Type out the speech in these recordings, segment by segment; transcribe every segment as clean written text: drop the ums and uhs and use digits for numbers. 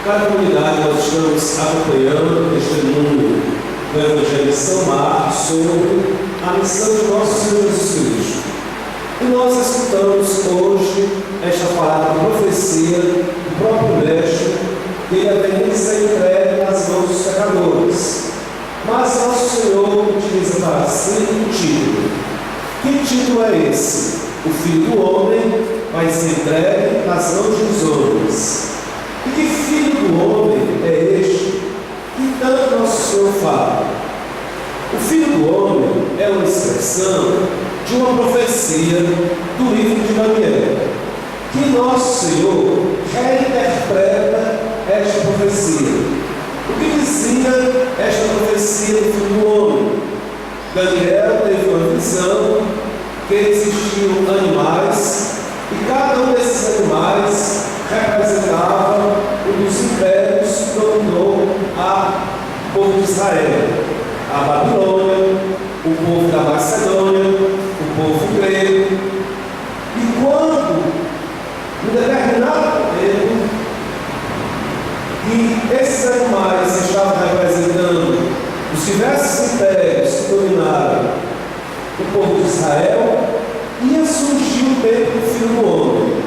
Cada comunidade nós estamos acompanhando o testemunho do Evangelho de São Marcos sobre a missão de nosso Senhor Jesus Cristo. E nós escutamos hoje esta palavra de profecia do próprio Mestre, que ele havia ser entregue nas mãos dos pecadores. Mas nosso Senhor utiliza para si um título. Que título é esse? O Filho do Homem vai ser entregue nas mãos dos homens. E que Filho do Homem é este que tanto nosso Senhor fala? O Filho do Homem é uma expressão de uma profecia do livro de Daniel, que nosso Senhor reinterpreta esta profecia. O que dizia esta profecia do Filho do Homem? Daniel teve uma visão que existiam animais e cada um desses animais representava um dos impérios que dominou o povo de Israel: a Babilônia, o povo da Macedônia, o povo grego. E quando, em determinado momento, que esses animais estavam representando os diversos impérios que dominaram o povo de Israel, ia surgir o tempo do Filho do Homem.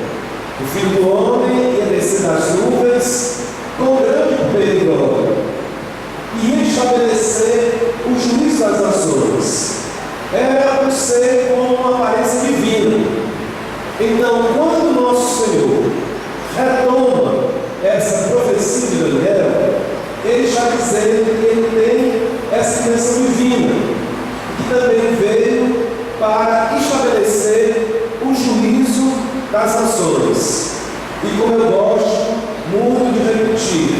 O Filho do Homem ia descer das nuvens com grande poder e glória, e ia estabelecer o juízo das nações. Era um ser com uma aparência divina. Então, quando nosso Senhor retoma essa profecia de Daniel, ele está dizendo que ele tem essa dimensão divina, que também veio para estabelecer o juízo das nações. E como eu gosto muito de repetir,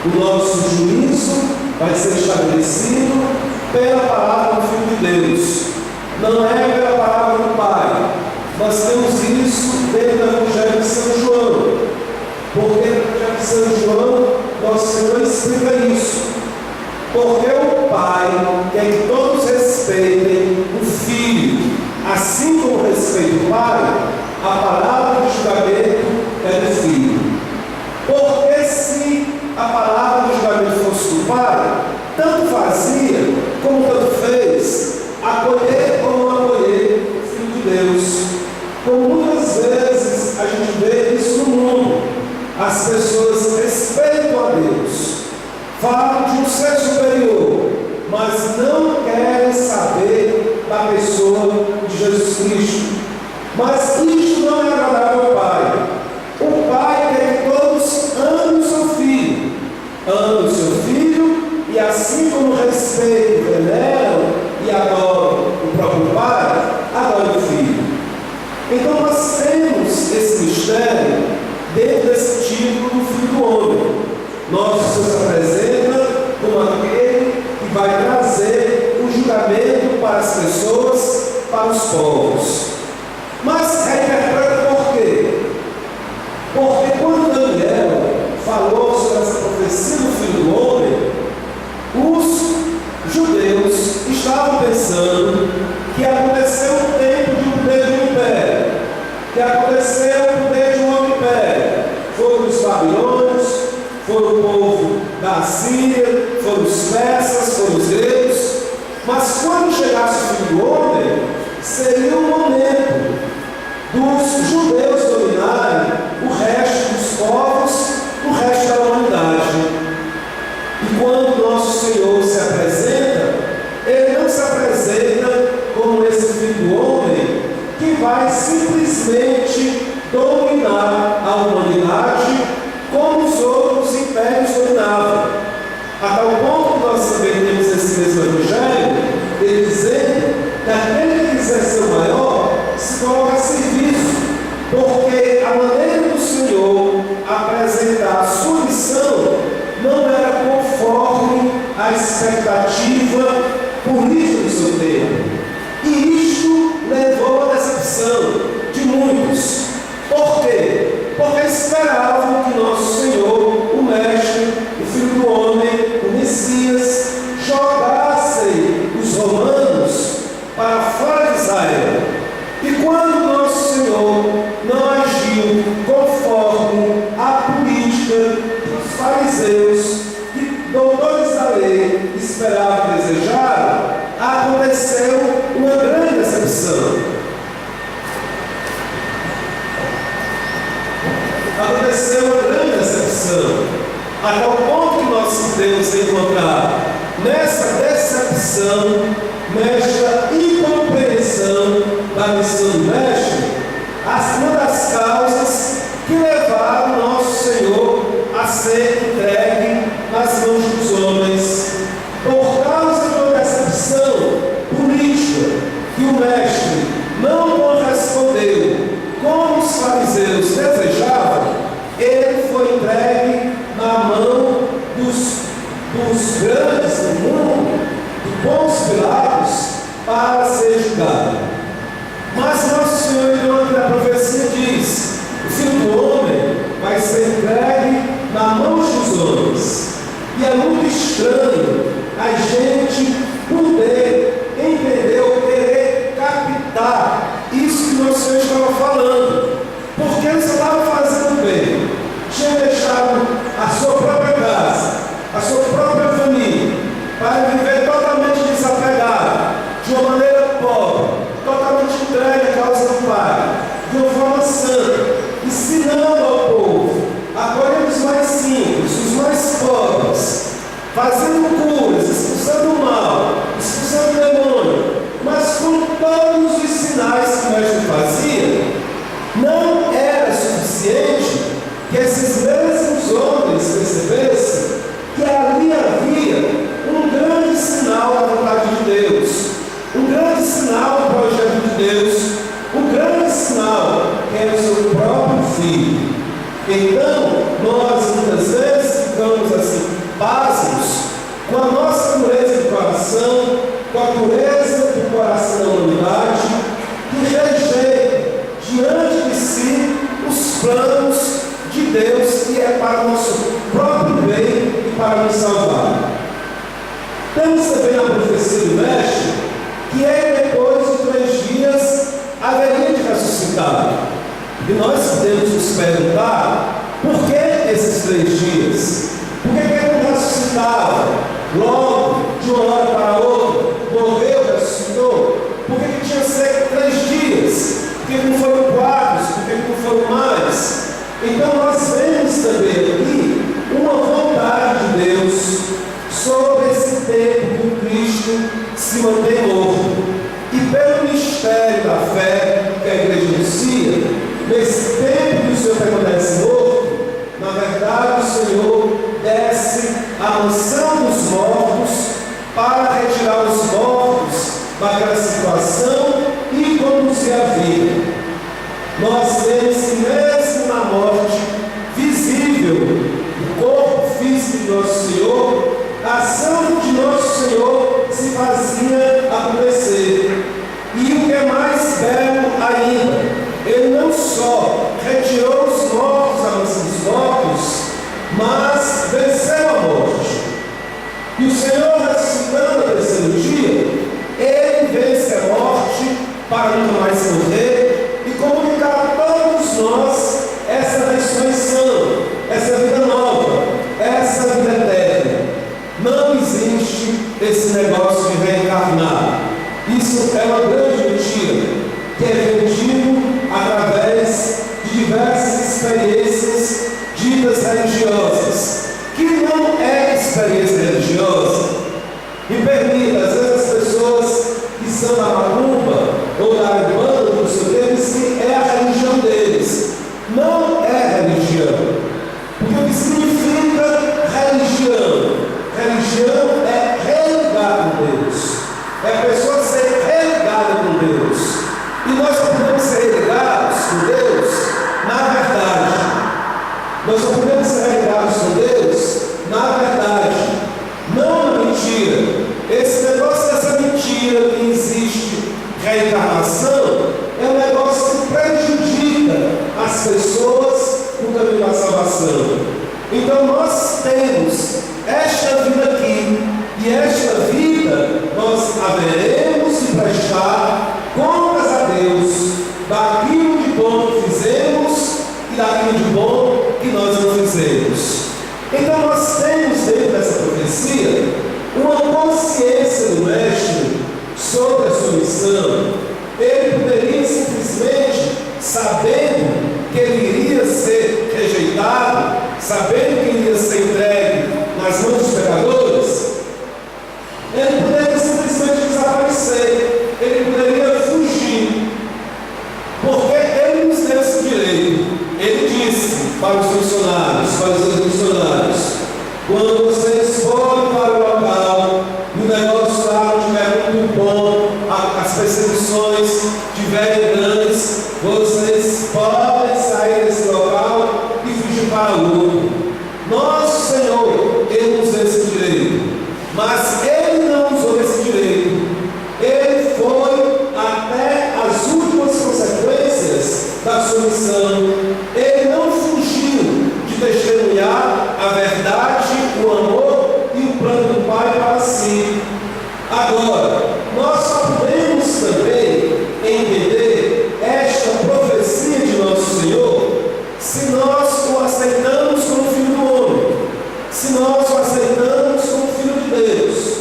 o nosso juízo vai ser estabelecido pela palavra do Filho de Deus, não é pela palavra do Pai. Nós temos isso dentro do Evangelho de São João, porque no Evangelho de São João nosso Senhor explica isso. Porque o Pai quer que todos respeitem o Filho, assim como respeita o Pai, a palavra do julgamento é do Filho. Porque se a palavra do julgamento fosse do Pai, tanto fazia como tanto fez, acolher ou não acolher o Filho de Deus. Como muitas vezes a gente vê isso no mundo, as pessoas respeitam a Deus, falam de um ser superior, mas não querem saber da pessoa de Jesus Cristo. Mas isto não é agradável ao Pai. O Pai quer que todos amem o seu Filho. Amem o seu Filho e assim como respeitam, veneram e adoram o próprio Pai, adoram o Filho. Então nós temos esse mistério dentro desse título do Filho do Homem. Nosso Senhor se apresenta como aquele que vai trazer o julgamento para as pessoas, para os povos. Mas reinterpreta por quê? Porque quando Daniel falou sobre essa profecia do Filho do Homem, os judeus estavam pensando que aconteceu o tempo de um poder de um império, que aconteceu o poder de um outro império. Foram os babilônios, foram o povo da Assíria, foram os persas, foram os gregos. Mas quando chegasse o Filho do Homem, seria o momento dos judeus dominarem o resto dos povos, o resto da humanidade. E quando nosso Senhor se apresenta, ele não se apresenta como esse Filho do Homem que vai simplesmente dominar a humanidade como os outros impérios dominavam. A tal ponto que nós também temos esse mesmo Evangelho, ele dizendo que aquele que quiser ser o maior, se coloca a serviço, porque a maneira do Senhor apresentar a sua missão não era conforme a expectativa política do seu tempo. E isto levou à decepção de muitos. Por quê? Porque esperavam que nosso Senhor, o Mestre, o Filho do Homem, o Messias, jogassem os romanos para fora de Israel. E quando nosso Senhor não agiu conforme a política os fariseus, que doutores da lei esperavam e desejaram, aconteceu uma grande decepção. Aconteceu uma grande decepção, a tal ponto que nós podemos encontrar nessa decepção, nesta incompreensão da missão do Mestre, uma das causas que levaram nosso Senhor a ser entregue nas mãos dos homens, por causa de uma decepção política que o Mestre não correspondeu como os fariseus desejavam. Ele foi entregue na mão dos grandes do mundo, de Pôncio Pilatos, para ser julgado. Mas nosso Senhor, então, na profecia diz: o Filho do Homem vai ser entregue na mão dos homens. E é muito estranho a gente poder entender ou querer captar isso que nosso Senhor estava falando, porque ele estava fazendo bem, tinha deixado a sua própria casa, a sua própria família, para viver totalmente desapegado, de uma maneira pobre, totalmente entregue à causa do Pai, de uma forma santa, ensinando ao povo, acolhendo os mais simples, os mais pobres, fazendo curas, expulsando o mal, expulsando o demônio, mas com todos os sinais que o Mestre fazia, não era suficiente que esses mesmos homens percebessem que ali havia um grande sinal da vontade de Deus, um grande sinal do projeto de Deus, um grande sinal que era o seu próprio Filho. Então, nós muitas vezes ficamos assim, pasmos, com a nossa pureza de coração, com a pureza do coração da humanidade, que rejeita diante de si os planos de Deus, que é para o nosso próprio bem e para nos salvar. Temos também a profecia do Mestre, que é depois de 3 dias haveria de ressuscitar. E nós podemos nos perguntar, por que esses 3 dias? Por que ele não ressuscitava logo, de uma hora para outra, morreu, ressuscitou? Por que tinha que ser 3 dias? Por que não foram 4? Por que não foram mais? Então nós vemos também aqui uma vontade de Deus sobre esse tempo que o Cristo se mantém morto. E pelo mistério da fé que a igreja anuncia, nesse tempo que o Senhor permanece morto, na verdade o Senhor desce à mansão dos mortos para retirar os mortos daquela situação e conduzir a vida. Nós vemos que mesmo na morte visível do corpo físico de nosso Senhor, a ação de nosso Senhor se fazia acontecer. E o que é mais belo ainda, ele não só retirou os mortos da mansão dos mortos, mas venceu a morte. E o Senhor, ressuscitando no 3º dia, ele vence a morte para nunca mais morrer e comunicar a todos nós essa ressurreição, essa vida nova, essa vida eterna. Não existe esse negócio de reencarnar. Isso é uma grande mentira, que é vendido através de diversas experiências ditas religiosas, que não é experiência religiosa. Me permita, às vezes as pessoas que são da macumba ou da umbanda, do seu tempo, dizem que é a religião deles. Não é religião. Porque o que significa religião? Religião é religar com Deus. É a pessoa ser religada com Deus. E nós só podemos ser religados com Deus na verdade. Nós só podemos ser religados com Deus na verdade, não na mentira. Esse negócio dessa mentira que existe reencarnação é um negócio que prejudica as pessoas no caminho da salvação. Então nós temos esta vida aqui, e esta vida nós haveremos de prestar contas a Deus daquilo de bom que fizemos e daquilo de bom que nós não fizemos. profecia, uma consciência do mestre sobre a sua missão. Ele poderia simplesmente, sabendo que ele iria ser rejeitado, sabendo que iria ser entregue nas mãos dos pecadores, ele poderia simplesmente desaparecer, ele poderia fugir, porque ele nos deu esse direito. Ele disse para os missionários, para os seus missionários: quando vocês forem para o local e o negócio lá não estiver muito bom, as perseguições estiverem grandes, vocês podem sair desse local e fugir para o outro. Nosso Senhor, Ele nos deu esse direito, mas Ele não usou esse direito. Ele foi até as últimas consequências da sua missão. Ele não fugiu de testemunhar a verdade, o amor e o plano do Pai para si. Agora, nós só podemos também entender esta profecia de nosso Senhor se nós o aceitamos como Filho do Homem, se nós o aceitamos como Filho de Deus.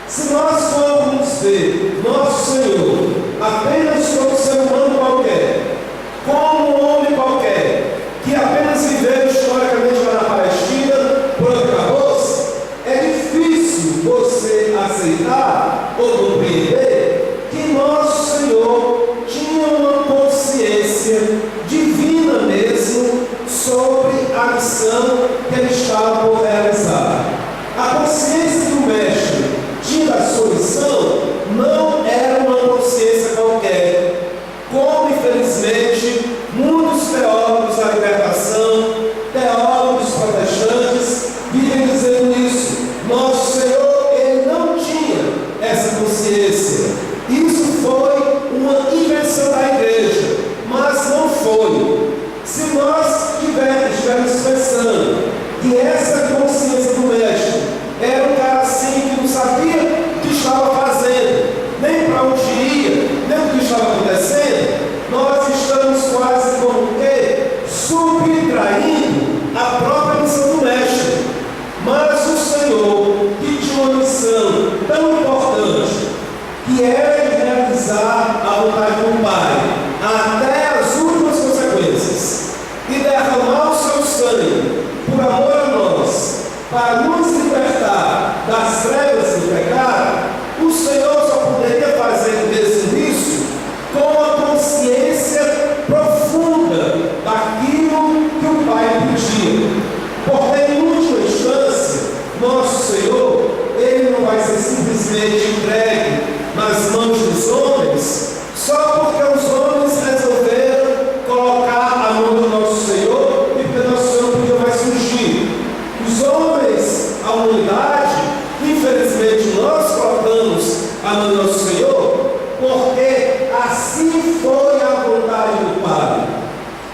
Se nós formos ver nosso Senhor apenas como ser humano qualquer, como um homem qualquer, que apenas viveu historicamente lá na Palestina, por acabou-se, é difícil você aceitar ou compreender que nosso Senhor tinha uma consciência divina mesmo sobre a missão que ele estava por realizar. A consciência do Mestre tinha a sua missão não era uma consciência qualquer, como infelizmente muitos teólogos da libertação, teólogos protestantes, vivem dizendo isso. Nosso Senhor, Ele não tinha essa consciência. Isso foi uma invenção da igreja, mas não foi. Se nós estivermos pensando que essa consciência do Mestre era um cara assim que não sabia o que estava fazendo, nem para onde ia, nem o que estava acontecendo, nós estamos quase como o quê? Subtraindo a própria missão do Mestre. Mas o Senhor, que tinha uma missão tão importante, que era de realizar a vontade do Pai até as últimas consequências, e derramar o seu sangue por amor a nós, para nos libertar das trevas do pecado, o Senhor só poderia fazer mesmo isso com a consciência profunda daquilo que o Pai pedia. Porque, em última instância, nosso Senhor, Ele não vai ser simplesmente entregue nas mãos dos homens, só porque os homens resolveram colocar a mão do nosso Senhor e porque nosso Senhor não podia mais fugir. Os homens, a humanidade, infelizmente nós colocamos a mão do nosso Senhor, porque assim foi a vontade do Pai.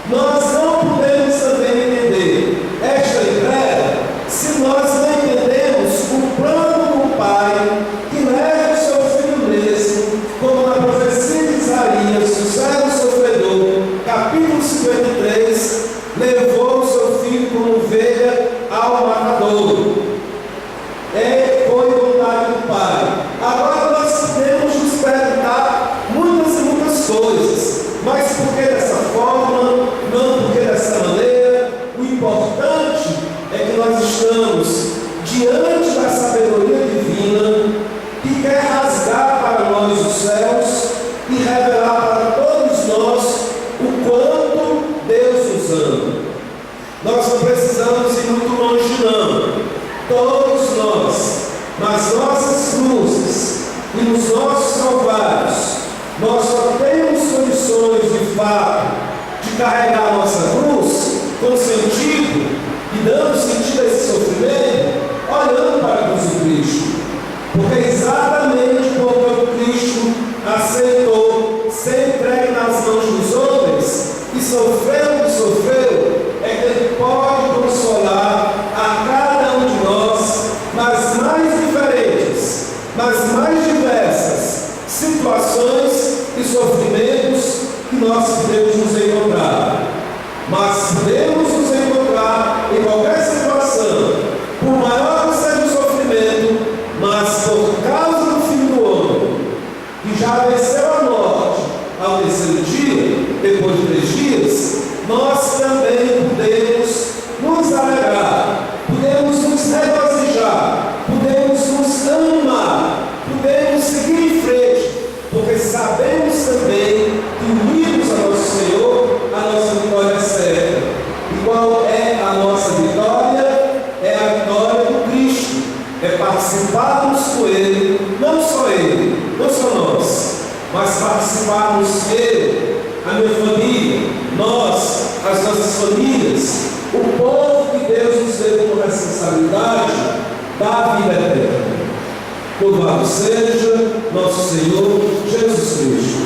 Nós não podemos também entender esta entrega se nós não entendemos o plano do Pai que leva o seu Filho mesmo, como na profecia de Isaías, o servo sofredor, capítulo 53, levou o seu filho como ovelha ao matadouro. Foi vontade do Pai. Agora nós podemos nos perguntar muitas e muitas coisas, mas por que dessa forma? Não porque dessa maneira. O importante é que nós estamos diante da sabedoria divina que quer rasgar para nós os céus e revelar para todos nós o quanto Deus nos ama. Nós não precisamos ir muito longe, não. Todos nós, nas nossas cruzes e nos nossos calvários, nós só temos condições de fato de carregar a nossa cruz com sentido e dando sentido a esse sofrimento, olhando para a cruz de Cristo. Porque é exatamente porque Cristo aceitou ser entregue nas mãos dos homens e sofreu o que sofreu, é que Ele pode consolar a cada um de nós nas mais diferentes, nas mais diversas situações e sofrimentos que nós podemos nos encontrar. Mas podemos nos encontrar em qualquer situação, por maior que seja o sofrimento, E qual é a nossa vitória? É a vitória do Cristo. É participarmos com Ele, não só Ele, não só nós, mas participarmos eu, a minha família, nós, as nossas famílias, o povo que Deus nos deu como responsabilidade da vida eterna. Louvado seja nosso Senhor Jesus Cristo.